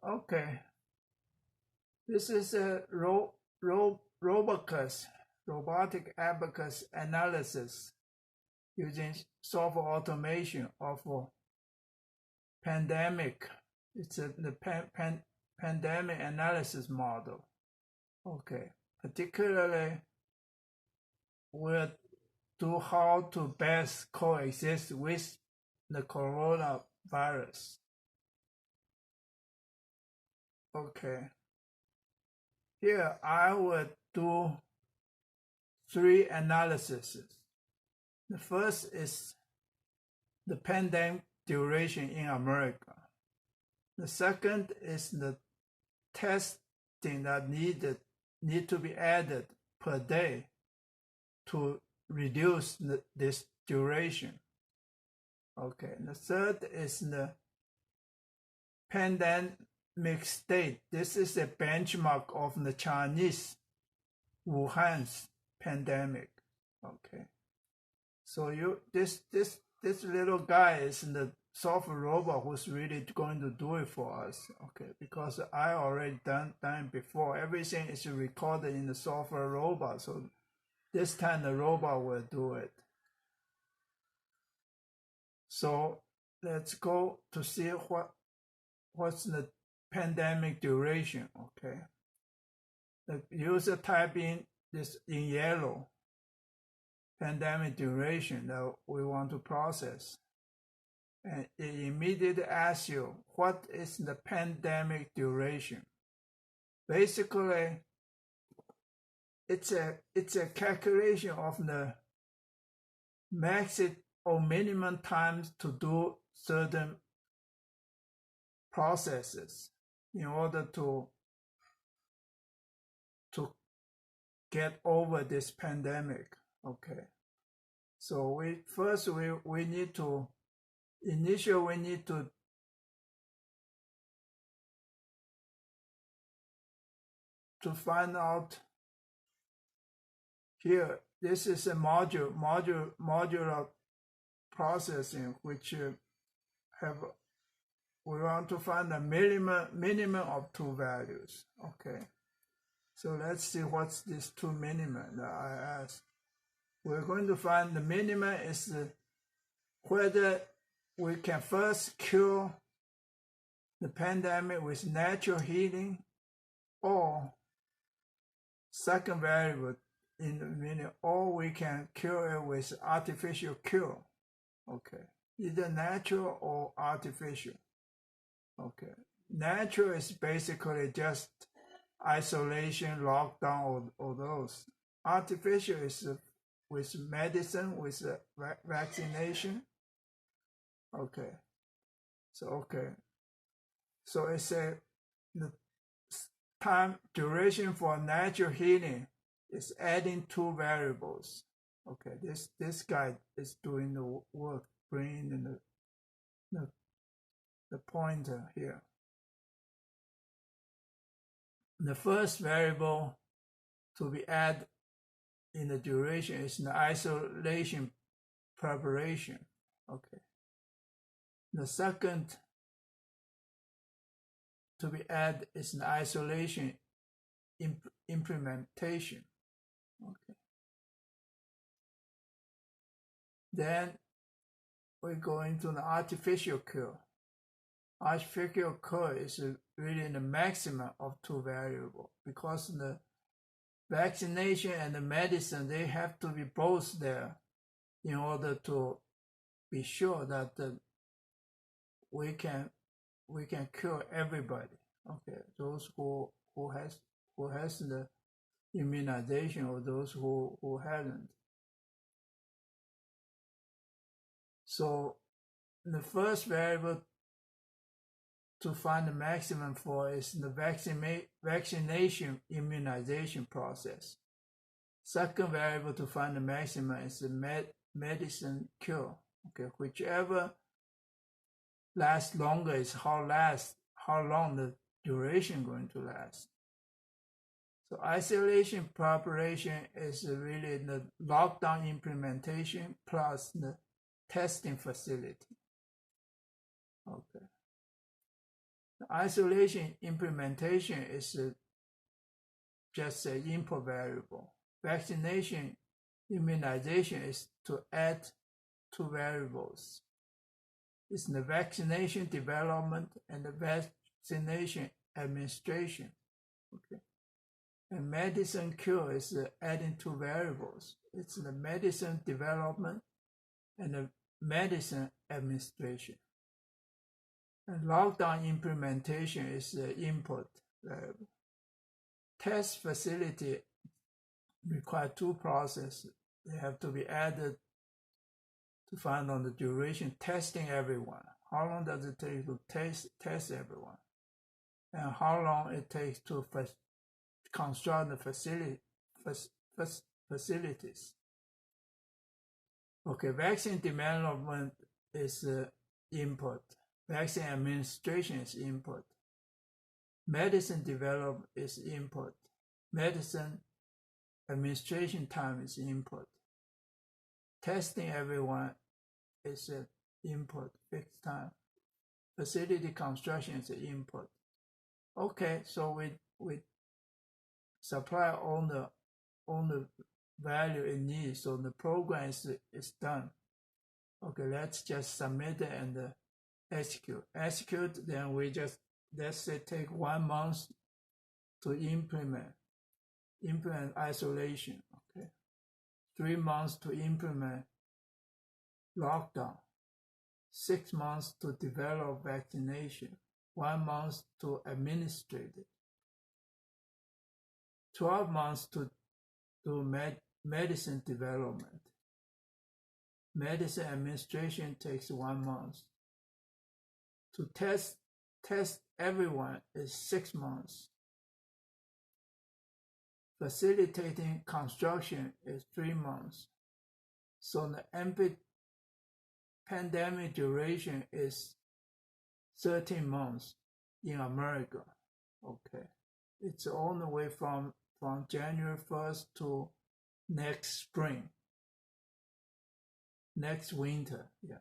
Okay, this is a ROBACUS, robotic abacus analysis using software automation of a pandemic. It's the pandemic analysis model. Okay, particularly we'll do how to best coexist with the coronavirus. Okay, here I will do 3 analyses. The first is the pandemic duration in America. The second is the testing that need to be added per day to reduce this duration. Okay, and the third is the pandemic state. This is a benchmark of the Chinese Wuhan's pandemic. Okay, so this little guy is the software robot who's really going to do it for us. Okay, because I already done it before. Everything is recorded in the software robot, so this time the robot will do it. So let's go to see what's the pandemic duration. Okay, the user type in this in yellow pandemic duration that we want to process, and it immediately asks you what is the pandemic duration. Basically, it's a calculation of the maximum or minimum times to do certain processes in order to get over this pandemic. Okay, so we need to find out here. This is a modular processing, which we want to find a minimum of 2 values. Okay, so let's see what's this 2 minimum that I asked. We're going to find the minimum is whether we can first cure the pandemic with natural healing, or second variable in the minimum, or we can cure it with artificial cure. Okay, either natural or artificial. Okay, natural is basically just isolation, lockdown, or those. Artificial is with medicine, with vaccination. Okay, so it's the time duration for natural healing is adding 2 variables. Okay, this guy is doing the work, bringing in the pointer here. The first variable to be added in the duration is the isolation preparation. Okay. The second to be added is the isolation implementation. Okay. Then we go into the artificial cure. Artificial cure is really the maximum of 2 variables, because the vaccination and the medicine, they have to be both there in order to be sure that we can cure everybody. Okay, those who has the immunization, or those who haven't. So the first variable to find the maximum for is the vaccination immunization process. Second variable to find the maximum is the medicine cure. Okay, whichever lasts longer is how long the duration going to last. So isolation preparation is really the lockdown implementation plus the testing facility. Okay. Isolation implementation is just an input variable. Vaccination immunization is to add two variables. It's the vaccination development and the vaccination administration. Okay. And medicine cure is adding two variables. It's the medicine development and the medicine administration. And lockdown implementation is the input variable. Test facility require two processes. They have to be added to find out the duration, testing everyone. How long does it take to test everyone? And how long it takes to construct the facilities. Okay, vaccine development is input. Vaccine administration is input. Medicine development is input. Medicine administration time is input. Testing everyone is an input, fixed time. Facility construction is an input. Okay, so we supply all the value it needs, so the program is done. Okay, let's just submit it and execute. Execute, then we just, let's say, take 1 month to implement isolation. Okay, 3 months to implement lockdown, 6 months to develop vaccination, 1 month to administrate it, 12 months to do medicine development. Medicine administration takes 1 month. To test everyone is 6 months. Facilitating construction is 3 months. So the pandemic duration is 13 months in America. Okay, it's all the way from January 1st to next spring, next winter. Yeah.